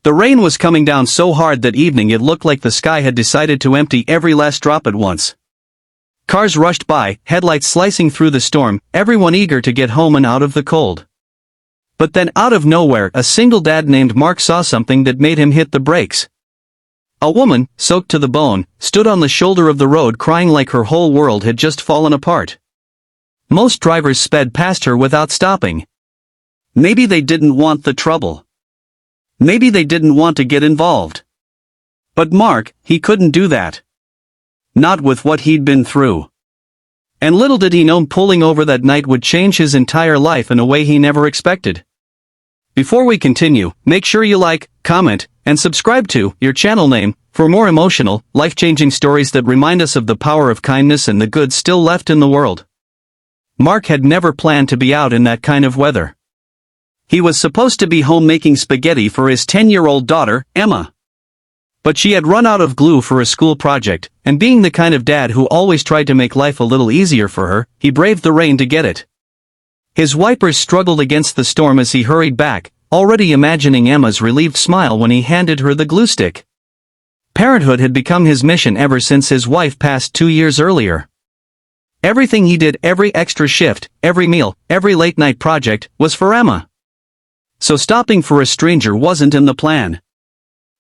The rain was coming down so hard that evening it looked like the sky had decided to empty every last drop at once. Cars rushed by, headlights slicing through the storm, everyone eager to get home and out of the cold. But then out of nowhere a single dad named Mark saw something that made him hit the brakes. A woman, soaked to the bone, stood on the shoulder of the road crying like her whole world had just fallen apart. Most drivers sped past her without stopping. Maybe they didn't want the trouble. Maybe they didn't want to get involved. But Mark, he couldn't do that. Not with what he'd been through. And little did he know pulling over that night would change his entire life in a way he never expected. Before we continue, make sure you like, comment, and subscribe to your channel name for more emotional, life-changing stories that remind us of the power of kindness and the good still left in the world. Mark had never planned to be out in that kind of weather. He was supposed to be home making spaghetti for his 10-year-old daughter, Emma. But she had run out of glue for a school project, and being the kind of dad who always tried to make life a little easier for her, he braved the rain to get it. His wipers struggled against the storm as he hurried back, already imagining Emma's relieved smile when he handed her the glue stick. Parenthood had become his mission ever since his wife passed 2 years earlier. Everything he did, every extra shift, every meal, every late-night project, was for Emma. So stopping for a stranger wasn't in the plan.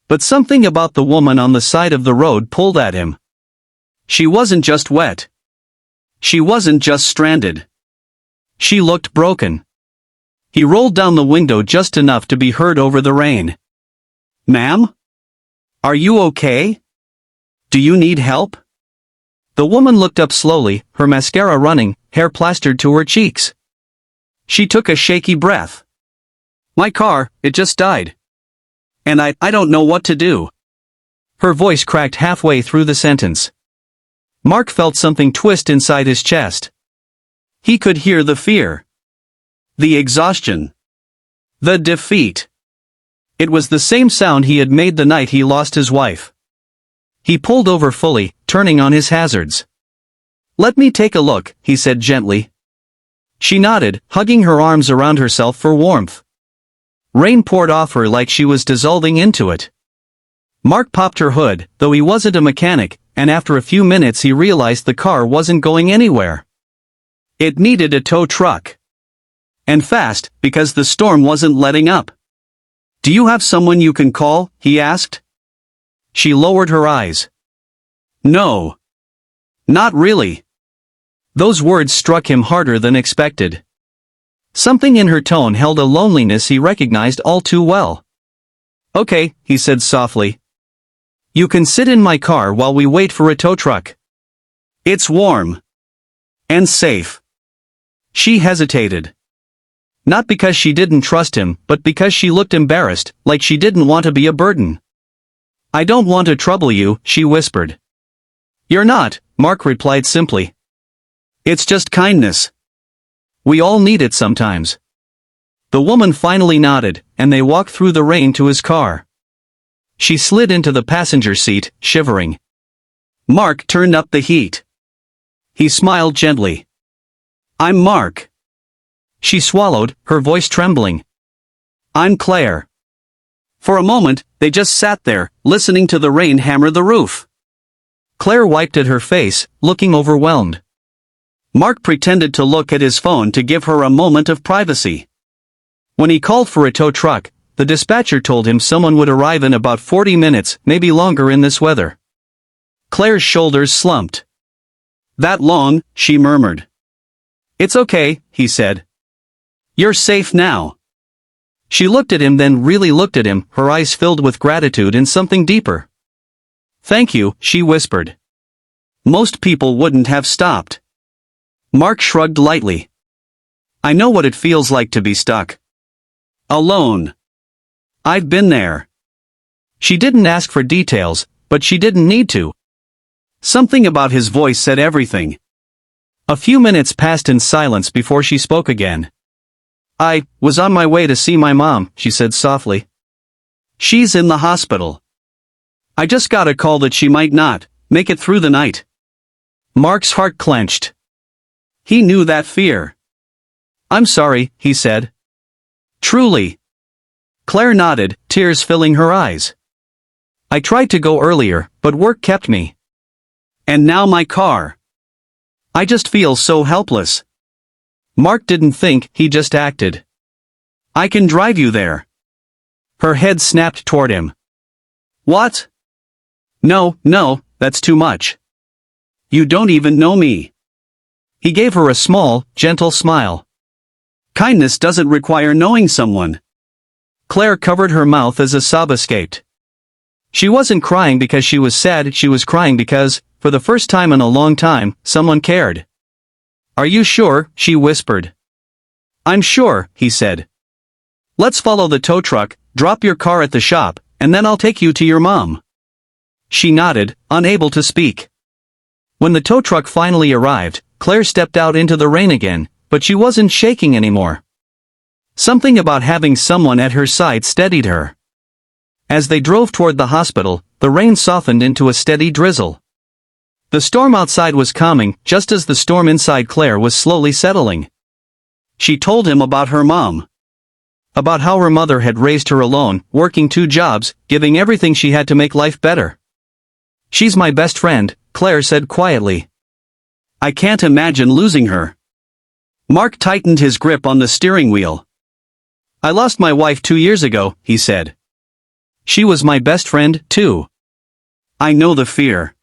But something about the woman on the side of the road pulled at him. She wasn't just wet. She wasn't just stranded. She looked broken. He rolled down the window just enough to be heard over the rain. "Ma'am? Are you okay? Do you need help?" The woman looked up slowly, her mascara running, hair plastered to her cheeks. She took a shaky breath. "My car, it just died. And I don't know what to do." Her voice cracked halfway through the sentence. Mark felt something twist inside his chest. He could hear the fear. The exhaustion. The defeat. It was the same sound he had made the night he lost his wife. He pulled over fully, turning on his hazards. "Let me take a look," he said gently. She nodded, hugging her arms around herself for warmth. Rain poured off her like she was dissolving into it. Mark popped her hood, though he wasn't a mechanic, and after a few minutes he realized the car wasn't going anywhere. It needed a tow truck. And fast, because the storm wasn't letting up. "Do you have someone you can call?" he asked. She lowered her eyes. "No. Not really." Those words struck him harder than expected. Something in her tone held a loneliness he recognized all too well. "Okay," he said softly. "You can sit in my car while we wait for a tow truck. It's warm. And safe." She hesitated. Not because she didn't trust him, but because she looked embarrassed, like she didn't want to be a burden. "I don't want to trouble you," she whispered. "You're not," Mark replied simply. "It's just kindness. We all need it sometimes." The woman finally nodded, and they walked through the rain to his car. She slid into the passenger seat, shivering. Mark turned up the heat. He smiled gently. "I'm Mark." She swallowed, her voice trembling. "I'm Claire." For a moment, they just sat there, listening to the rain hammer the roof. Claire wiped at her face, looking overwhelmed. Mark pretended to look at his phone to give her a moment of privacy. When he called for a tow truck, the dispatcher told him someone would arrive in about 40 minutes, maybe longer in this weather. Claire's shoulders slumped. "That long?" she murmured. "It's okay," he said. "You're safe now." She looked at him, then really looked at him, her eyes filled with gratitude and something deeper. "Thank you," she whispered. "Most people wouldn't have stopped." Mark shrugged lightly. "I know what it feels like to be stuck. Alone. I've been there." She didn't ask for details, but she didn't need to. Something about his voice said everything. A few minutes passed in silence before she spoke again. "I was on my way to see my mom," she said softly. "She's in the hospital. I just got a call that she might not make it through the night." Mark's heart clenched. He knew that fear. "I'm sorry," he said. "Truly. Claire nodded, tears filling her eyes. I tried to go earlier, but work kept me. And now my car. I just feel so helpless. Mark didn't think, he just acted. I can drive you there. Her head snapped toward him. What? No, that's too much. You don't even know me. He gave her a small, gentle smile. Kindness doesn't require knowing someone. Claire covered her mouth as a sob escaped. She wasn't crying because she was sad, she was crying because, for the first time in a long time, someone cared. Are you sure? She whispered. I'm sure, he said. Let's follow the tow truck, drop your car at the shop, and then I'll take you to your mom. She nodded, unable to speak. When the tow truck finally arrived, Claire stepped out into the rain again, but she wasn't shaking anymore. Something about having someone at her side steadied her. As they drove toward the hospital, the rain softened into a steady drizzle. The storm outside was calming, just as the storm inside Claire was slowly settling. She told him about her mom. About how her mother had raised her alone, working 2 jobs, giving everything she had to make life better. She's my best friend, Claire said quietly. I can't imagine losing her. Mark tightened his grip on the steering wheel. I lost my wife 2 years ago, he said. She was my best friend, too. I know the fear.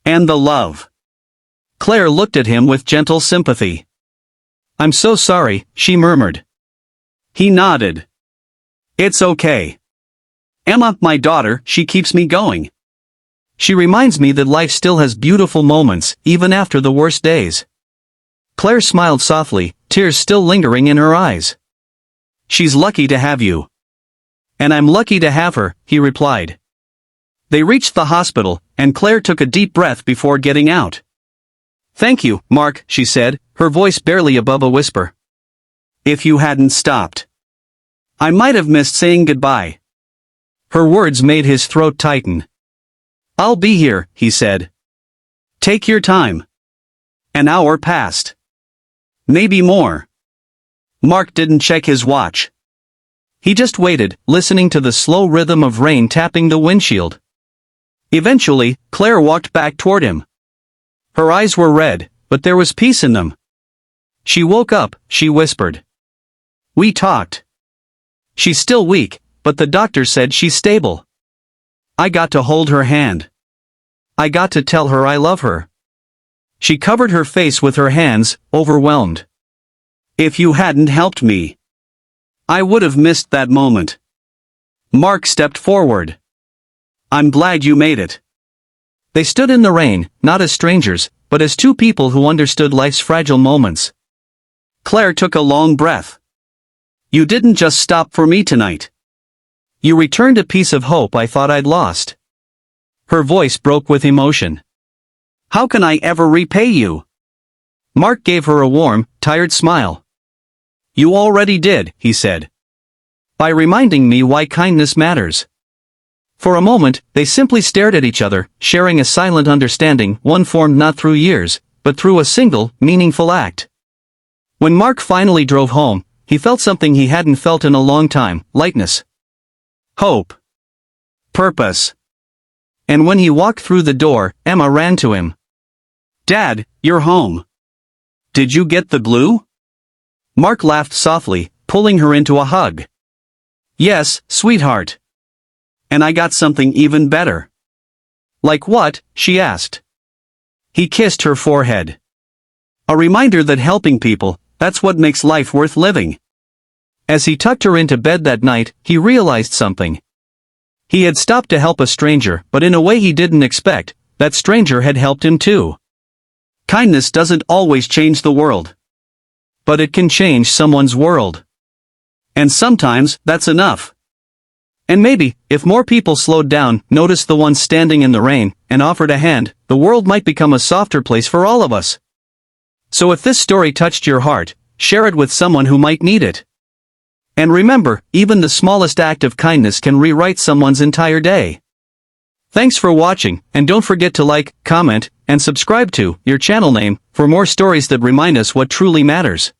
And the love. Claire looked at him with gentle sympathy. I'm so sorry, she murmured. He nodded. It's okay. Emma, my daughter, she keeps me going. She reminds me that life still has beautiful moments, even after the worst days. Claire smiled softly, tears still lingering in her eyes. She's lucky to have you. And I'm lucky to have her, he replied. They reached the hospital, and Claire took a deep breath before getting out. Thank you, Mark, she said, her voice barely above a whisper. If you hadn't stopped, I might have missed saying goodbye. Her words made his throat tighten. I'll be here, he said. Take your time. An hour passed. Maybe more. Mark didn't check his watch. He just waited, listening to the slow rhythm of rain tapping the windshield. Eventually, Claire walked back toward him. Her eyes were red, but there was peace in them. She woke up, she whispered. We talked. She's still weak, but the doctor said she's stable. I got to hold her hand. I got to tell her I love her. She covered her face with her hands, overwhelmed. If you hadn't helped me, I would have missed that moment. Mark stepped forward. I'm glad you made it. They stood in the rain, not as strangers, but as 2 people who understood life's fragile moments. Claire took a long breath. You didn't just stop for me tonight. You returned a piece of hope I thought I'd lost. Her voice broke with emotion. How can I ever repay you? Mark gave her a warm, tired smile. You already did, he said. By reminding me why kindness matters. For a moment, they simply stared at each other, sharing a silent understanding, one formed not through years, but through a single, meaningful act. When Mark finally drove home, he felt something he hadn't felt in a long time, lightness. Hope. Purpose. And when he walked through the door, Emma ran to him. Dad, you're home. Did you get the glue? Mark laughed softly, pulling her into a hug. Yes, sweetheart. And I got something even better. Like what? She asked. He kissed her forehead. A reminder that helping people, that's what makes life worth living. As he tucked her into bed that night, he realized something. He had stopped to help a stranger, but in a way he didn't expect, that stranger had helped him too. Kindness doesn't always change the world. But it can change someone's world. And sometimes, that's enough. And maybe, if more people slowed down, noticed the one standing in the rain, and offered a hand, the world might become a softer place for all of us. So if this story touched your heart, share it with someone who might need it. And remember, even the smallest act of kindness can rewrite someone's entire day. Thanks for watching, and don't forget to like, comment, and subscribe to your channel name for more stories that remind us what truly matters.